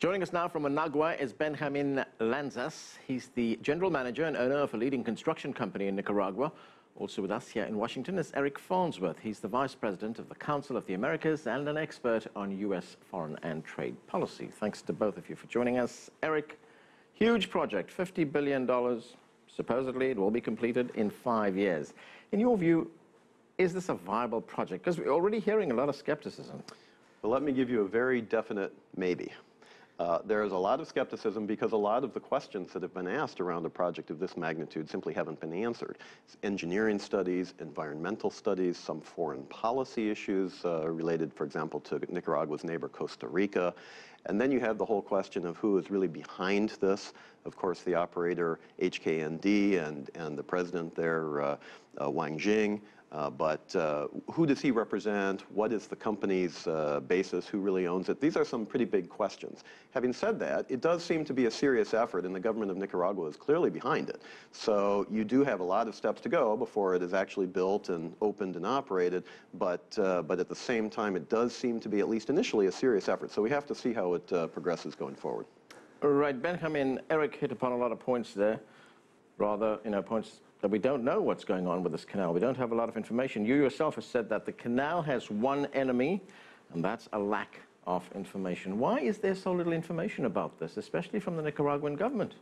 Joining us now from Managua is Benjamin Lanzas. He's the general manager and owner of a leading construction company in Nicaragua. Also with us here in Washington is Eric Farnsworth. He's the vice president of the Council of the Americas and an expert on U.S. foreign and trade policy. Thanks to both of you for joining us. Eric, huge project, $50 billion. Supposedly it will be completed in 5 years. In your view, is this a viable project? Because we're already hearing a lot of skepticism. Well, let me give you a very definite maybe. There is a lot of skepticism because a lot of the questions that have been asked around a project of this magnitude simply haven't been answered. It's engineering studies, environmental studies, some foreign policy issues related, for example, to Nicaragua's neighbor, Costa Rica. And then you have the whole question of who is really behind this. Of course, the operator, HKND, and the president there, Wang Jing. But who does he represent? What is the company's basis? Who really owns it? These are some pretty big questions. Having said that, it does seem to be a serious effort, and the government of Nicaragua is clearly behind it. So you do have a lot of steps to go before it is actually built and opened and operated, but at the same time, it does seem to be, at least initially, a serious effort. So we have to see how it progresses going forward. Right, Benjamin, Eric hit upon a lot of points there, rather, points that we don't know what's going on with this canal. We don't have a lot of information. You yourself have said that the canal has one enemy, and that's a lack of information. Why is there so little information about this, especially from the Nicaraguan government?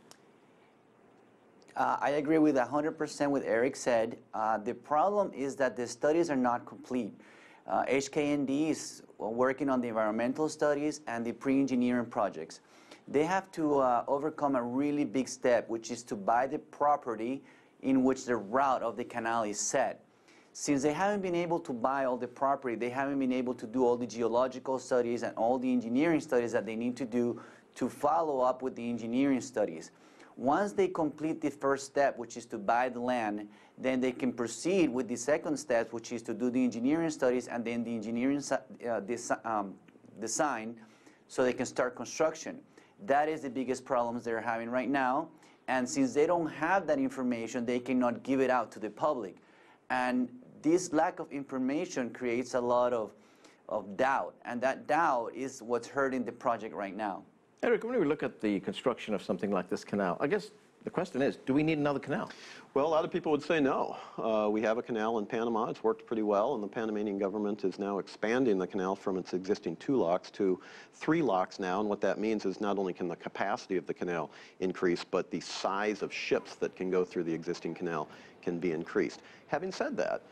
I agree with 100% what Eric said. The problem is that the studies are not complete. HKND is working on the environmental studies and the pre-engineering projects. They have to overcome a really big step, which is to buy the property in which the route of the canal is set. Since they haven't been able to buy all the property, they haven't been able to do all the geological studies and all the engineering studies that they need to do to follow up with the engineering studies. Once they complete the first step, which is to buy the land, then they can proceed with the second step, which is to do the engineering studies and then the engineering design, so they can start construction. That is the biggest problems they're having right now. And since they don't have that information, they cannot give it out to the public. And this lack of information creates a lot of doubt. And that doubt is what's hurting the project right now. Eric, when we look at the construction of something like this canal, I guess the question is, do we need another canal? Well, a lot of people would say no. We have a canal in Panama. It's worked pretty well, and the Panamanian government is now expanding the canal from its existing 2 locks to 3 locks now. And what that means is not only can the capacity of the canal increase, but the size of ships that can go through the existing canal can be increased. Having said that,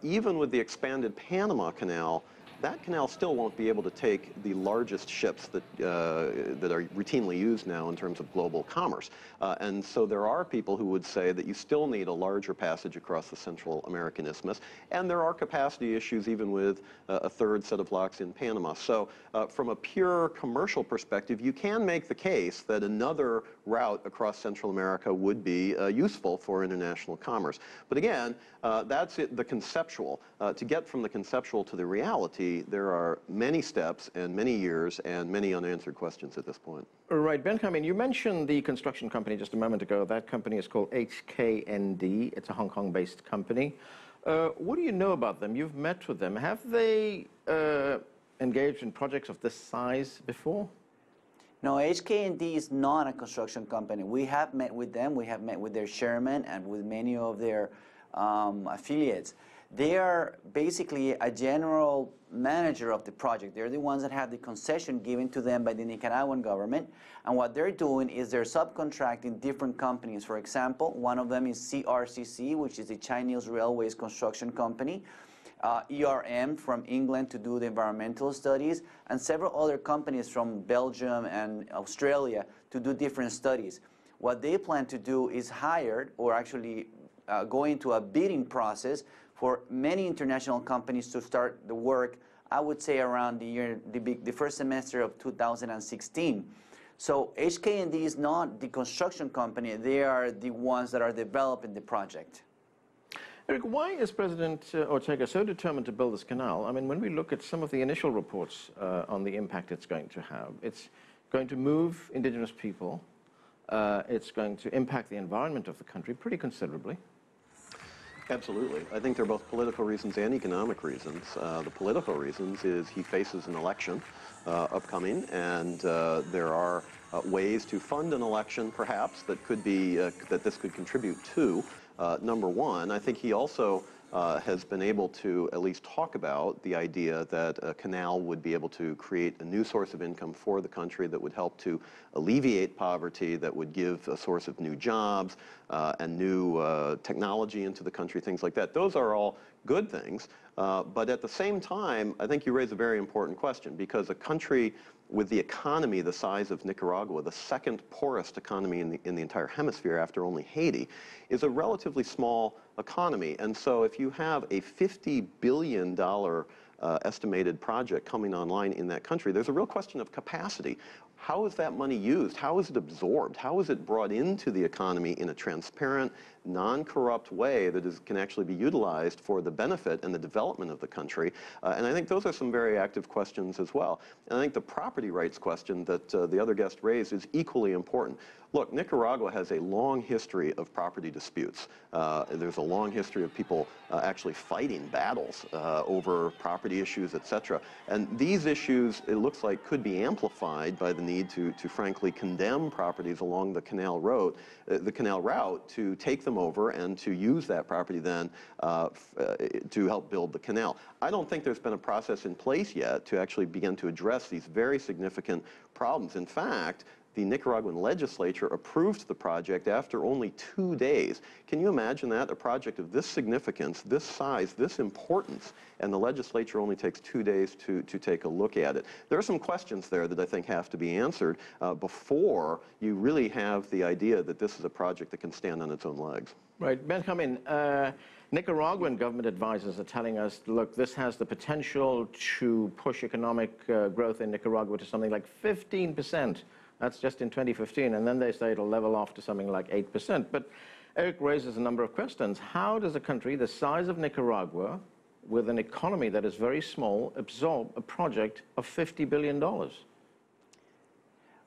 even with the expanded Panama Canal, that canal still won't be able to take the largest ships that are routinely used now in terms of global commerce. And so there are people who would say that you still need a larger passage across the Central American Isthmus, and there are capacity issues even with a 3rd set of locks in Panama. So from a pure commercial perspective, you can make the case that another route across Central America would be useful for international commerce. But again, that's the conceptual. To get from the conceptual to the reality, there are many steps and many years and many unanswered questions at this point. Right, Benjamin, you mentioned the construction company just a moment ago. That company is called HKND. It's a Hong Kong-based company. What do you know about them? You've met with them. Have they engaged in projects of this size before? No, HKND is not a construction company. We have met with them. We have met with their chairman and with many of their affiliates. They are basically a general manager of the project. They're the ones that have the concession given to them by the Nicaraguan government. And what they're doing is they're subcontracting different companies. For example, one of them is CRCC, which is the Chinese Railways Construction Company, ERM from England to do the environmental studies, and several other companies from Belgium and Australia to do different studies. What they plan to do is hire, or actually go into a bidding process for many international companies to start the work, I would say around the first semester of 2016. So HKND is not the construction company. They are the ones that are developing the project. Eric, why is President Ortega so determined to build this canal? I mean, when we look at some of the initial reports on the impact it's going to have, it's going to move indigenous people. It's going to impact the environment of the country pretty considerably. Absolutely. I think there are both political reasons and economic reasons. The political reasons is he faces an election upcoming, and there are ways to fund an election, perhaps, that could be that this could contribute to. Number one, I think he also has been able to at least talk about the idea that a canal would be able to create a new source of income for the country that would help to alleviate poverty, that would give a source of new jobs and new technology into the country, things like that. Those are all good things. But at the same time, I think you raise a very important question, because a country with the economy the size of Nicaragua, the second poorest economy in the entire hemisphere after only Haiti, is a relatively small economy. And so if you have a $50 billion estimated project coming online in that country, there's a real question of capacity. How is that money used? How is it absorbed? How is it brought into the economy in a transparent, non-corrupt way that can actually be utilized for the benefit and the development of the country? And I think those are some very active questions as well. And I think the property rights question that the other guest raised is equally important. Look, Nicaragua has a long history of property disputes. There's a long history of people actually fighting battles over property issues, etc. And these issues, it looks like, could be amplified by the need to frankly condemn properties along the canal route, to take them over and to use that property then to help build the canal. I don't think there's been a process in place yet to actually begin to address these very significant problems. In fact, the Nicaraguan legislature approved the project after only 2 days. Can you imagine that? A project of this significance, this size, this importance, and the legislature only takes 2 days to take a look at it. There are some questions there that I think have to be answered before you really have the idea that this is a project that can stand on its own legs. Right. Benjamin, Nicaraguan government advisors are telling us, look, this has the potential to push economic growth in Nicaragua to something like 15%. That's just in 2015, and then they say it'll level off to something like 8%. But Eric raises a number of questions. How does a country the size of Nicaragua, with an economy that is very small, absorb a project of $50 billion?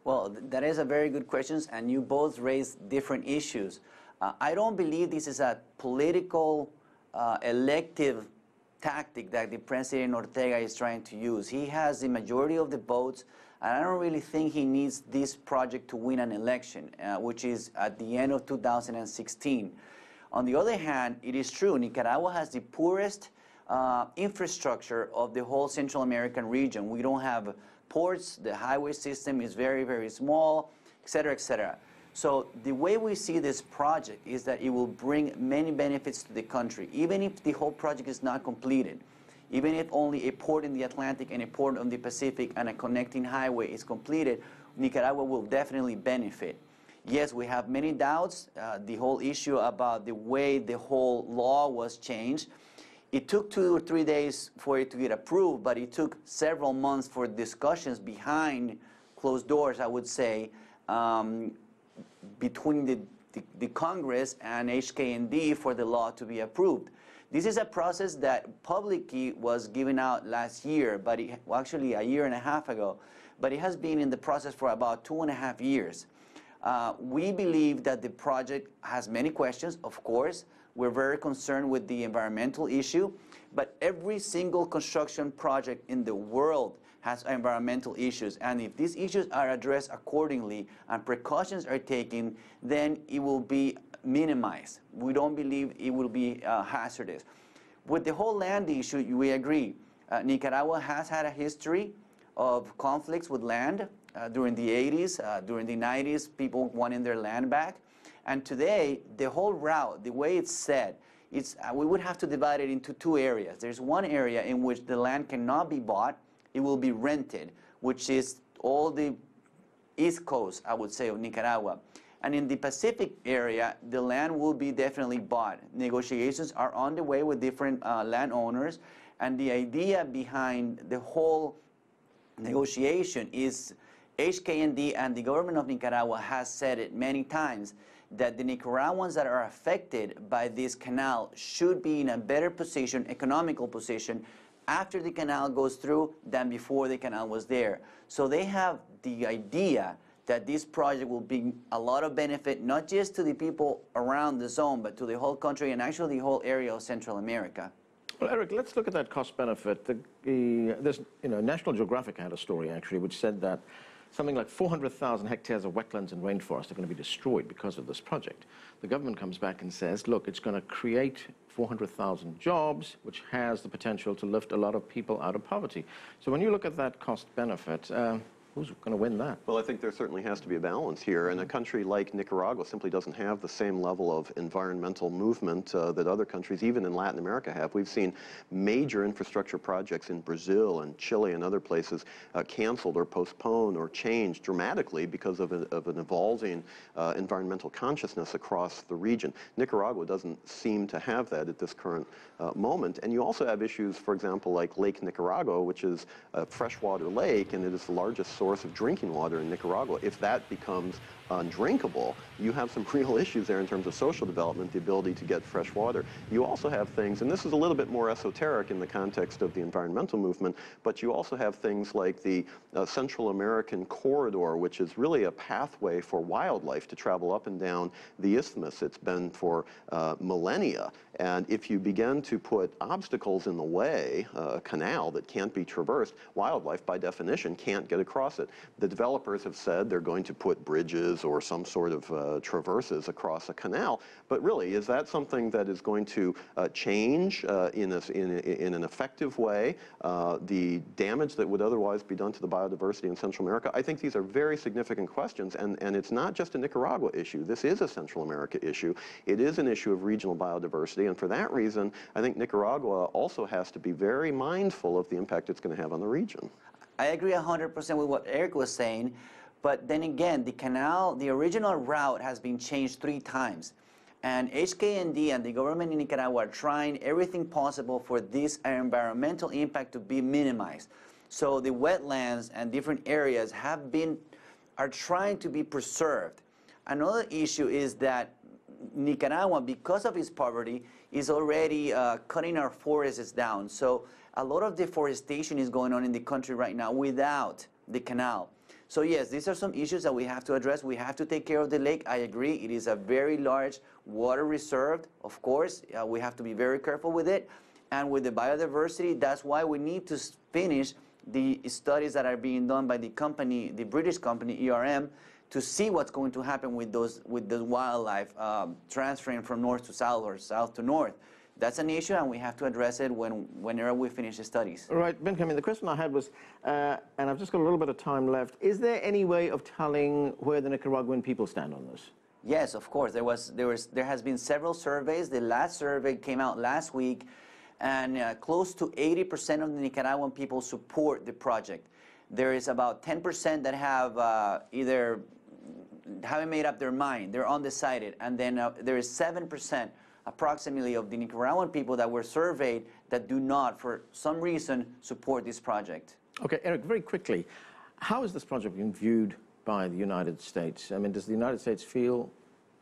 Well, that is a very good question, and you both raised different issues. I don't believe this is a political, elective tactic that the President Ortega is trying to use. He has the majority of the votes, and I don't really think he needs this project to win an election, which is at the end of 2016. On the other hand, it is true, Nicaragua has the poorest infrastructure of the whole Central American region. We don't have ports, the highway system is very, very small, et cetera, et cetera. So the way we see this project is that it will bring many benefits to the country, even if the whole project is not completed. Even if only a port in the Atlantic and a port on the Pacific and a connecting highway is completed, Nicaragua will definitely benefit. Yes, we have many doubts. The whole issue about the way the whole law was changed. It took 2 or 3 days for it to get approved, but it took several months for discussions behind closed doors, I would say, between the Congress and HKND for the law to be approved. This is a process that publicly was given out last year, but actually a year and a half ago, but it has been in the process for about 2.5 years. We believe that the project has many questions, of course. We're very concerned with the environmental issue, but every single construction project in the world has environmental issues, and if these issues are addressed accordingly and precautions are taken, then it will be minimized. We don't believe it will be hazardous. With the whole land issue, we agree. Nicaragua has had a history of conflicts with land during the 80s, during the 90s, people wanting their land back. And today, the whole route, the way it's set, we would have to divide it into 2 areas. There's one area in which the land cannot be bought. It will be rented, which is all the east coast, I would say, of Nicaragua. And in the Pacific area, the land will be definitely bought. Negotiations are on the way with different landowners, and the idea behind the whole negotiation is HKND and the government of Nicaragua has said it many times that the Nicaraguans that are affected by this canal should be in a better position, economical position, after the canal goes through than before the canal was there. So they have the idea that this project will bring a lot of benefit, not just to the people around the zone, but to the whole country and actually the whole area of Central America. Well, Eric, let's look at that cost-benefit. National Geographic had a story, actually, which said that something like 400,000 hectares of wetlands and rainforest are going to be destroyed because of this project. The government comes back and says, look, it's going to create 400,000 jobs, which has the potential to lift a lot of people out of poverty. So when you look at that cost-benefit, who's going to win that? Well, I think there certainly has to be a balance here, and a country like Nicaragua simply doesn't have the same level of environmental movement that other countries, even in Latin America, have. We've seen major infrastructure projects in Brazil and Chile and other places canceled or postponed or changed dramatically because of an evolving environmental consciousness across the region. Nicaragua doesn't seem to have that at this current moment, and you also have issues, for example, like Lake Nicaragua, which is a freshwater lake, and it is the largest source of drinking water in Nicaragua. If that becomes undrinkable, you have some real issues there in terms of social development, the ability to get fresh water. You also have things, and this is a little bit more esoteric in the context of the environmental movement, but you also have things like the Central American corridor, which is really a pathway for wildlife to travel up and down the isthmus. It's been for millennia, and if you begin to put obstacles in the way, a canal that can't be traversed, wildlife by definition can't get across it. The developers have said they're going to put bridges or some sort of traverses across a canal, but really, is that something that is going to change in an effective way the damage that would otherwise be done to the biodiversity in Central America? I think these are very significant questions, and it's not just a Nicaragua issue. This is a Central America issue. It is an issue of regional biodiversity, and for that reason, I think Nicaragua also has to be very mindful of the impact it's going to have on the region. I agree 100% with what Eric was saying, but then again, the canal, the original route has been changed 3 times. And HKND and the government in Nicaragua are trying everything possible for this environmental impact to be minimized. So the wetlands and different areas are trying to be preserved. Another issue is that Nicaragua, because of its poverty, is already cutting our forests down. So a lot of deforestation is going on in the country right now without the canal. So yes, these are some issues that we have to address. We have to take care of the lake. I agree. It is a very large water reserve. Of course, we have to be very careful with it. And with the biodiversity, that's why we need to finish the studies that are being done by the company, the British company, ERM, to see what's going to happen with the wildlife transferring from north to south or south to north. That's an issue, and we have to address it whenever we finish the studies. All right, Benjamin, the question I had was, and I've just got a little bit of time left, is there any way of telling where the Nicaraguan people stand on this? Yes, of course. There has been several surveys. The last survey came out last week, and close to 80% of the Nicaraguan people support the project. There is about 10% that have either haven't made up their mind, they're undecided, and then there is 7% approximately of the Nicaraguan people that were surveyed that do not, for some reason, support this project. Okay, Eric, very quickly, how is this project being viewed by the United States? I mean, does the United States feel,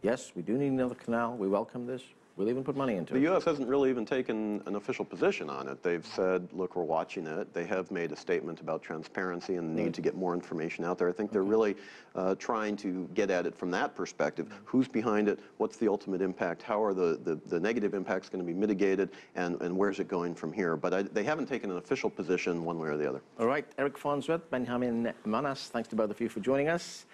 yes, we do need another canal, we welcome this, we'll even put money into it? The U.S. hasn't really even taken an official position on it. They've said, look, we're watching it. They have made a statement about transparency and the need to get more information out there. I think they're really trying to get at it from that perspective. Who's behind it? What's the ultimate impact? How are the negative impacts going to be mitigated? And where's it going from here? But they haven't taken an official position one way or the other. All right, Eric Farnsworth, Benjamin Manas, thanks to both of you for joining us.